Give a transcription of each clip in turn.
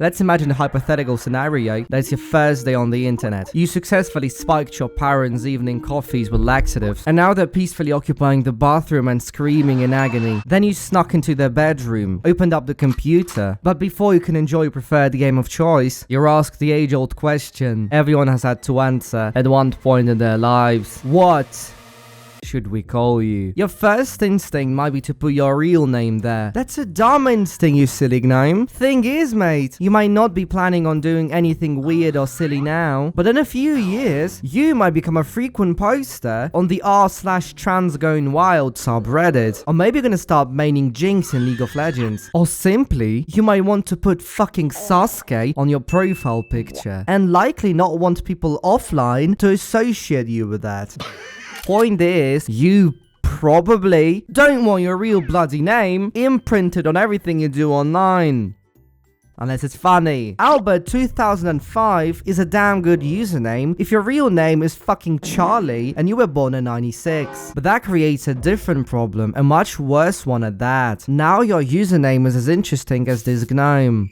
Let's imagine a hypothetical scenario that it's your first day on the internet. You successfully spiked your parents' evening coffees with laxatives, and now they're peacefully occupying the bathroom and screaming in agony. Then you snuck into their bedroom, opened up the computer, but before you can enjoy your preferred game of choice, you're asked the age-old question everyone has had to answer at one point in their lives. What should we call you? Your first instinct might be to put your real name there. That's a dumb instinct, you silly gnome. Thing is, mate, you might not be planning on doing anything weird or silly now, but in a few years, you might become a frequent poster on the r/transgonewild subreddit. Or maybe you're gonna start maining Jinx in League of Legends. Or simply, you might want to put fucking Sasuke on your profile picture, and likely not want people offline to associate you with that. Point is, you probably don't want your real bloody name imprinted on everything you do online. Unless it's funny. Albert 2005 is a damn good username if your real name is fucking Charlie and you were born in 96. But that creates a different problem, a much worse one at that. Now your username is as interesting as this gnome.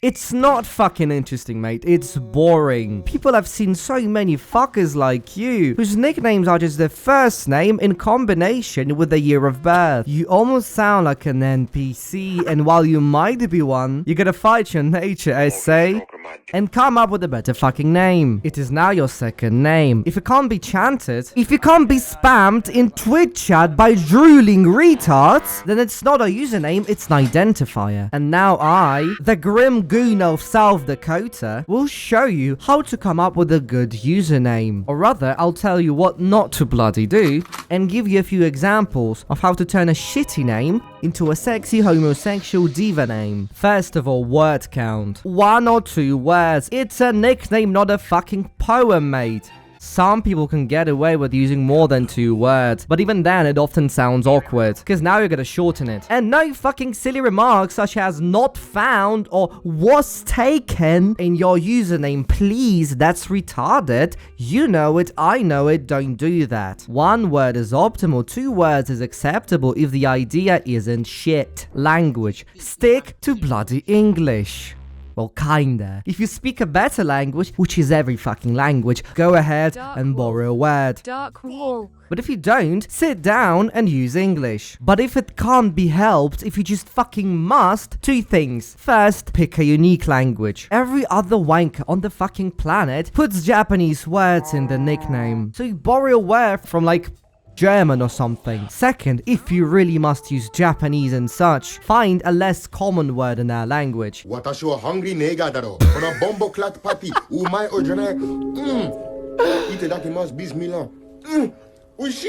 It's not fucking interesting, mate. It's boring. People have seen so many fuckers like you, whose nicknames are just their first name in combination with the year of birth. You almost sound like an NPC, and while you might be one, you gotta fight your nature, I say, and come up with a better fucking name. It is now your second name. If it can't be chanted, if you can't be spammed in Twitch chat by drooling retards, then it's not a username, it's an identifier. And now I, the Grim Goon of South Dakota, will show you how to come up with a good username. Or rather, I'll tell you what not to bloody do, and give you a few examples of how to turn a shitty name into a sexy homosexual diva name. First of all, word count. 1 or 2 words. It's a nickname, not a fucking poem, mate. Some people can get away with using more than 2 words, but even then it often sounds awkward, because now you're gonna shorten it. And no fucking silly remarks such as not found or was taken in your username, please, that's retarded. You know it, I know it, don't do that. 1 word is optimal, 2 words is acceptable if the idea isn't shit. Language. Stick to bloody English. Well, kinda. If you speak a better language, which is every fucking language, go ahead and borrow a word. Dark wall. But if you don't, sit down and use English. But if it can't be helped, if you just fucking must, 2 things. First, pick a unique language. Every other wanker on the fucking planet puts Japanese words in the nickname. So you borrow a word from like German or something. Second, if you really must use Japanese and such, find a less common word in our language. 私はハングリーネイガーだろ。このボンボクラットパティ、うまいおじゃない。いただきます、ビスミラ。おいしい。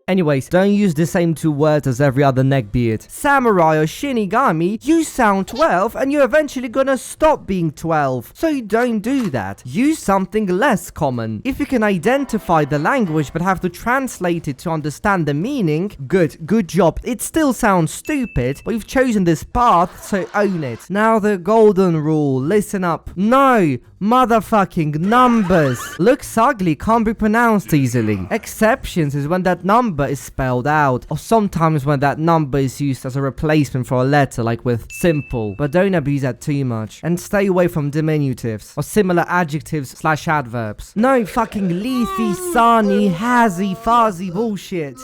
Anyways, don't use the same 2 words as every other neckbeard. Samurai or Shinigami, you sound 12 and you're eventually gonna stop being 12. So you don't do that. Use something less common. If you can identify the language but have to translate it to understand the meaning, good job. It still sounds stupid, but you've chosen this path, so own it. Now the golden rule, listen up. No motherfucking numbers. Looks ugly, can't be pronounced easily. Exceptions is when that number is spelled out, or sometimes when that number is used as a replacement for a letter, like with simple. But don't abuse that too much. And stay away from diminutives or similar adjectives/adverbs. No fucking leafy, sunny, hazzy, fuzzy bullshit.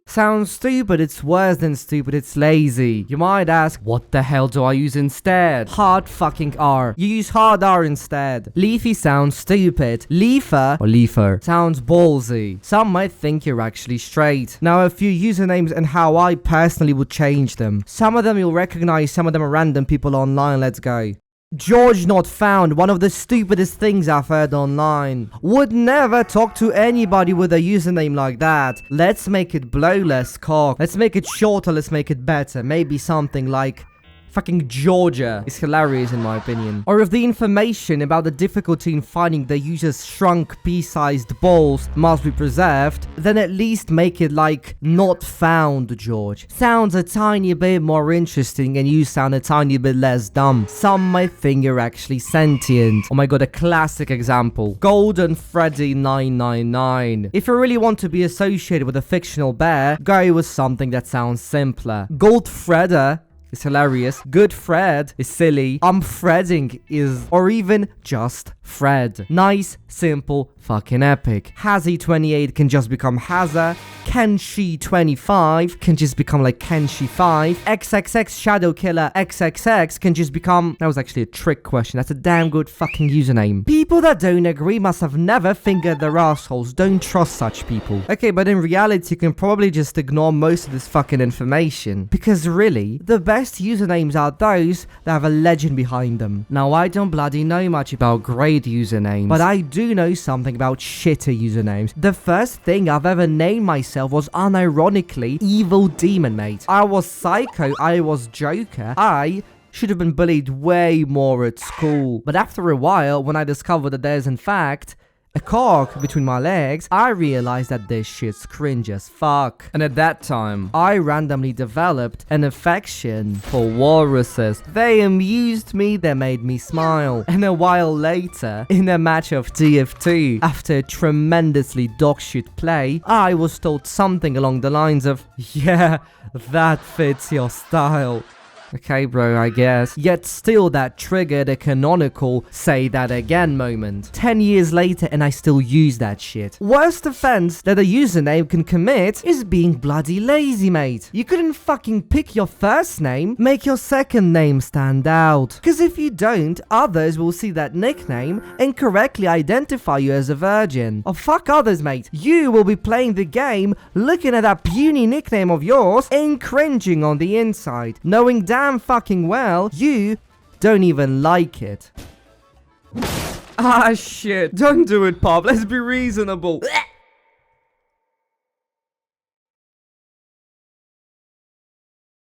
Sounds stupid, it's worse than stupid, it's lazy. You might ask, what the hell do I use instead? Hard fucking R. You use hard R instead. Leafy sounds stupid. Leafer or leafer sounds ballsy. Some might think you're actually straight. Now a few usernames and how I personally would change them. Some of them you'll recognize, some of them are random people online, let's go. George not found, one of the stupidest things I've heard online. Would never talk to anybody with a username like that. Let's make it blow less cock. Let's make it shorter, let's make it better. Maybe something like Fucking Georgia is hilarious in my opinion. Or if the information about the difficulty in finding the user's shrunk pea-sized balls must be preserved, then at least make it like not found, George. Sounds a tiny bit more interesting and you sound a tiny bit less dumb. Some might think you're actually sentient. Oh my god, a classic example. Golden Freddy 999. If you really want to be associated with a fictional bear, go with something that sounds simpler. Gold Fredder is hilarious. Good Fred is silly. Fredding is, or even just Fred. Nice, simple, fucking epic. Hazzy28 can just become Hazza. Kenshi25 can just become like Kenshi5. XXX Shadow Killer XXX can just become... That was actually a trick question. That's a damn good fucking username. People that don't agree must have never fingered their assholes. Don't trust such people. Okay, but in reality, you can probably just ignore most of this fucking information. Because really, the best usernames are those that have a legend behind them. Now, I don't bloody know much about great usernames, but I do know something about shitter usernames. The first thing I've ever named myself was unironically Evil Demon, mate. I was Psycho, I was Joker, I should have been bullied way more at school. But after a while, when I discovered that there's in fact a cock between my legs, I realized that this shit's cringe as fuck. And at that time, I randomly developed an affection for walruses. They amused me, they made me smile. And a while later, in a match of TF2, after a tremendously dogshit play, I was told something along the lines of, yeah, that fits your style. Okay, bro, I guess. Yet still that triggered a canonical say that again moment. 10 years later and I still use that shit. Worst offense that a username can commit is being bloody lazy, mate. You couldn't fucking pick your first name, make your second name stand out. Cause if you don't, others will see that nickname and correctly identify you as a virgin. Oh, fuck others, mate. You will be playing the game, looking at that puny nickname of yours and cringing on the inside, knowing damn fucking well you don't even like it. Ah shit, don't do it, Pop, let's be reasonable.